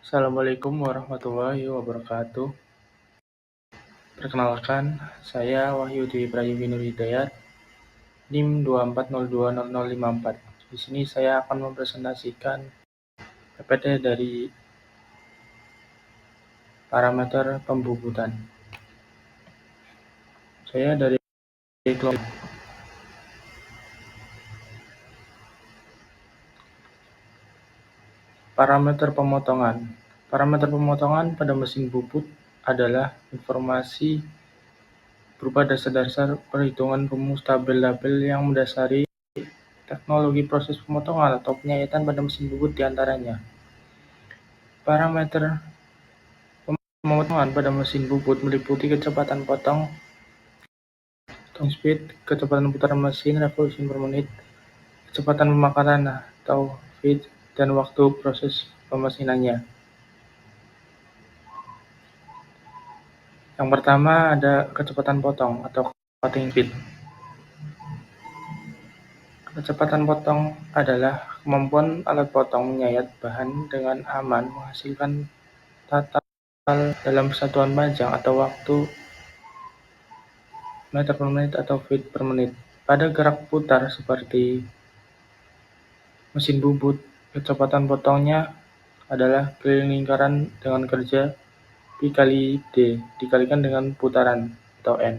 Assalamualaikum warahmatullahi wabarakatuh. Perkenalkan, saya Wahyu Dwi Prayogi Nur Hidayat, NIM 240200054. Di sini saya akan mempresentasikan PPT dari parameter pembubutan. Saya dari kelompok parameter pemotongan. Parameter pemotongan pada mesin bubut adalah informasi berupa dasar-dasar perhitungan rumus tabel-tabel yang mendasari teknologi proses pemotongan atau penyayatan pada mesin bubut diantaranya. Parameter pemotongan pada mesin bubut meliputi kecepatan potong speed, kecepatan putaran mesin revolusi per menit, kecepatan pemakaran atau feed, dan waktu proses pemesinannya. Yang pertama ada kecepatan potong atau cutting speed. Kecepatan potong adalah kemampuan alat potong menyayat bahan dengan aman menghasilkan total dalam satuan panjang atau waktu meter per menit atau feet per menit. Pada gerak putar seperti mesin bubut, kecepatan potongnya adalah keliling lingkaran dengan kerja Pi kali D dikalikan dengan putaran atau N.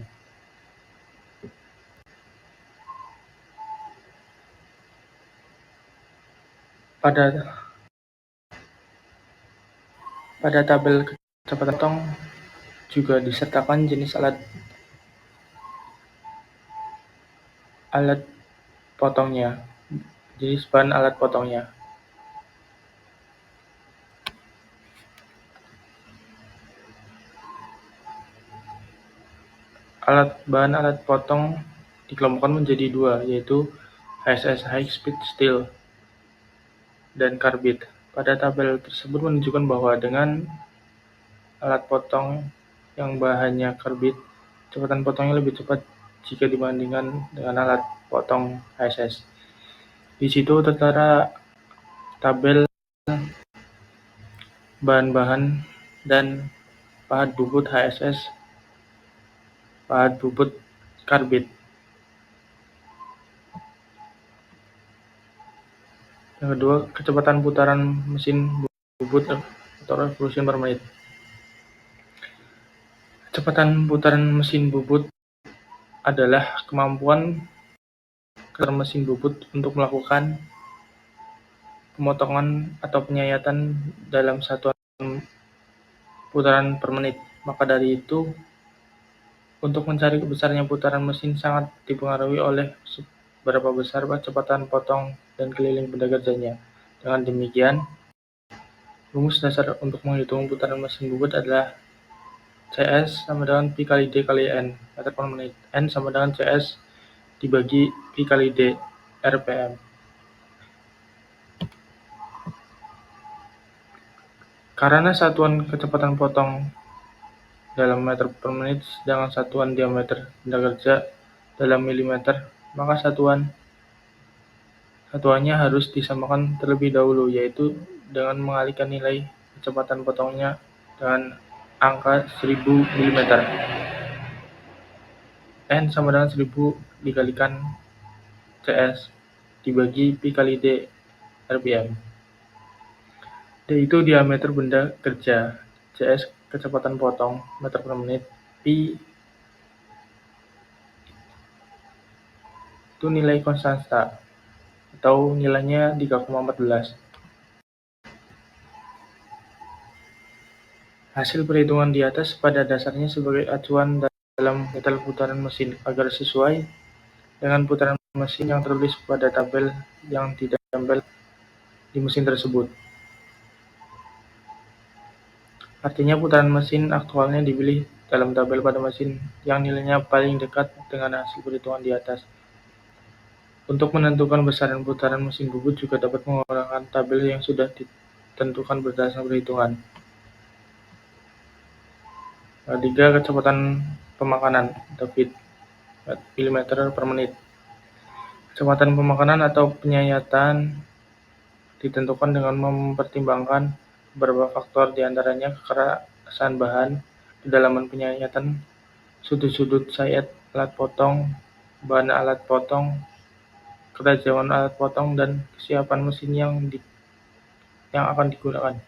Pada tabel kecepatan potong juga disertakan jenis alat potongnya, jenis bahan alat potongnya. Bahan alat potong dikelompokkan menjadi dua, yaitu HSS High Speed Steel dan karbit. Pada tabel tersebut menunjukkan bahwa dengan alat potong yang bahannya karbit, kecepatan potongnya lebih cepat jika dibandingkan dengan alat potong HSS. Di situ tertera tabel bahan-bahan dan pahat bubut HSS, pahat bubut karbit. Yang kedua, kecepatan putaran mesin bubut atau revolusi per menit. Kecepatan putaran mesin bubut adalah kemampuan mesin bubut untuk melakukan pemotongan atau penyayatan dalam satuan putaran per menit. Maka dari itu, untuk mencari besarnya putaran mesin sangat dipengaruhi oleh seberapa besar kecepatan potong dan keliling benda kerjanya. Dengan demikian, rumus dasar untuk menghitung putaran mesin bubut adalah CS sama dengan Pi kali D kali N, meter per menit. N sama dengan CS dibagi Pi kali D, RPM. Karena satuan kecepatan potong dalam meter per menit, sedangkan satuan diameter benda kerja dalam milimeter, maka satuannya harus disamakan terlebih dahulu, yaitu dengan mengalihkan nilai kecepatan potongnya dengan angka 1000 mm. N sama dengan 1000 dikalikan CS dibagi Pi kali D RPM. D itu diameter benda kerja, CS kecepatan potong meter per menit, Pi itu nilai konstanta atau nilainya 3,14. Hasil perhitungan di atas pada dasarnya sebagai acuan dalam detail putaran mesin agar sesuai dengan putaran mesin yang tertulis pada tabel yang ditempel di mesin tersebut. Artinya putaran mesin aktualnya dipilih dalam tabel pada mesin yang nilainya paling dekat dengan hasil perhitungan di atas. Untuk menentukan besaran putaran mesin bubut juga dapat menggunakan tabel yang sudah ditentukan berdasarkan perhitungan. 3. Kecepatan pemakanan atau feed mm per menit. Kecepatan pemakanan atau penyayatan ditentukan dengan mempertimbangkan beberapa faktor, diantaranya kekerasan bahan, kedalaman penyayatan, sudut-sudut sayat alat potong, bahan alat potong, ketajaman alat potong, dan kesiapan mesin yang akan digunakan.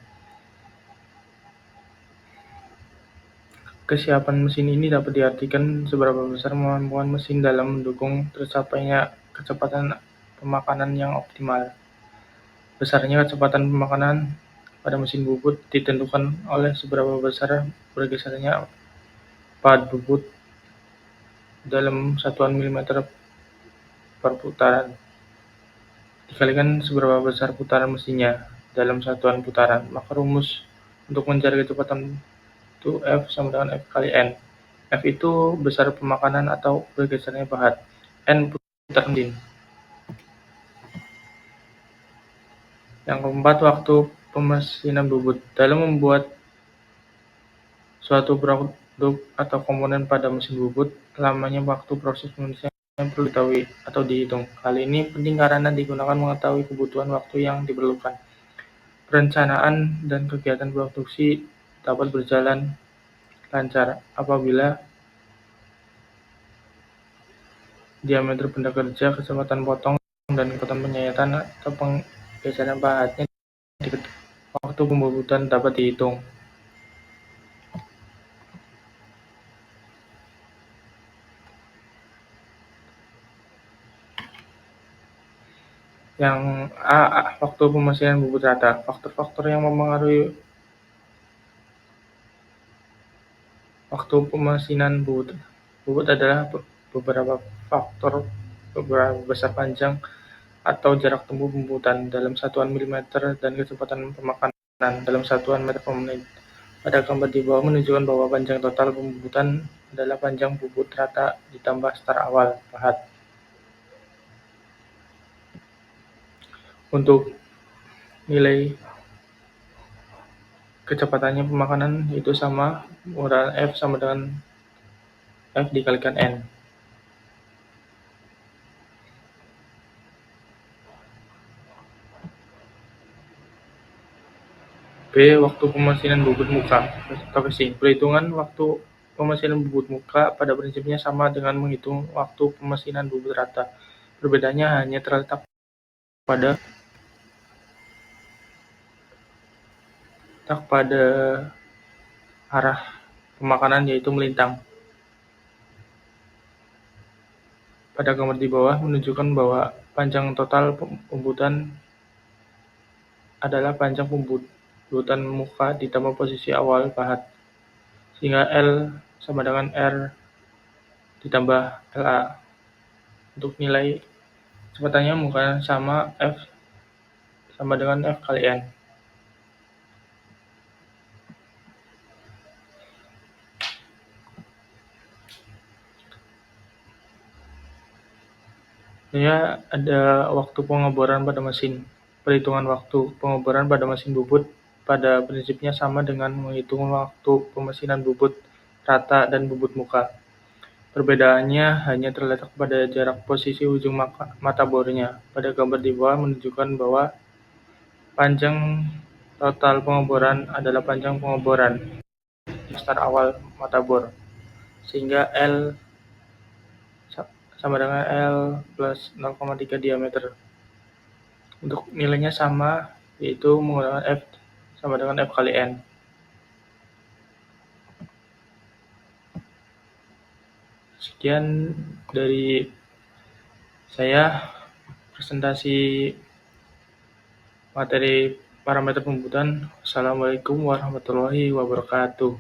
Kesiapan mesin ini dapat diartikan seberapa besar kemampuan mesin dalam mendukung tercapainya kecepatan pemakanan yang optimal. Besarnya kecepatan pemakanan pada mesin bubut ditentukan oleh seberapa besar bergesernya pahat bubut dalam satuan milimeter per putaran, dikalikan seberapa besar putaran mesinnya dalam satuan putaran. Maka rumus untuk mencari kecepatan itu F sama dengan F kali N. F itu besar pemakanan atau bergesernya pahat. N putaran mesin. Yang keempat, waktu pemesinan bubut. Dalam membuat suatu produk atau komponen pada mesin bubut, lamanya waktu proses pemesinan perlu diketahui atau dihitung. Hal ini penting karena digunakan mengetahui kebutuhan waktu yang diperlukan. Perencanaan dan kegiatan produksi dapat berjalan lancar apabila diameter benda kerja, kecepatan potong, dan kecepatan penyayatan atau penggeseran pahatnya diketahui. Waktu pembubutan dapat dihitung. Yang A. Waktu pemesinan bubut rata. Faktor-faktor yang mempengaruhi waktu pemesinan bubut adalah beberapa faktor, beberapa besar panjang atau jarak tempuh pembubutan dalam satuan milimeter dan kecepatan pemakanan dalam satuan meter per menit. Pada gambar di bawah menunjukkan bahwa panjang total pembubutan adalah panjang bubut rata ditambah start awal pahat. Untuk nilai kecepatannya pemakanan itu sama, ukuran F sama dengan F dikalikan N. B. Waktu pemesinan bubut muka. Perhitungan waktu pemesinan bubut muka pada prinsipnya sama dengan menghitung waktu pemesinan bubut rata. Perbedaannya hanya terletak pada arah pemakanan, yaitu melintang. Pada gambar di bawah menunjukkan bahwa panjang total pembubutan adalah panjang pembubutan muka ditambah posisi awal pahat, sehingga L sama dengan R ditambah LA. Untuk nilai kecepatannya muka sama F sama dengan F kali N. Selanjutnya ada waktu pengeboran pada mesin. Perhitungan waktu pengeboran pada mesin bubut pada prinsipnya sama dengan menghitung waktu pemesinan bubut rata dan bubut muka. Perbedaannya hanya terletak pada jarak posisi ujung mata bornya. Pada gambar di bawah menunjukkan bahwa panjang total pengeboran adalah panjang pengeboran start awal mata bor, sehingga L sama dengan L plus 0,3 diameter. Untuk nilainya sama, yaitu menggunakan F sama dengan F kali N. Sekian dari saya, presentasi materi parameter pembubutan. Assalamualaikum warahmatullahi wabarakatuh.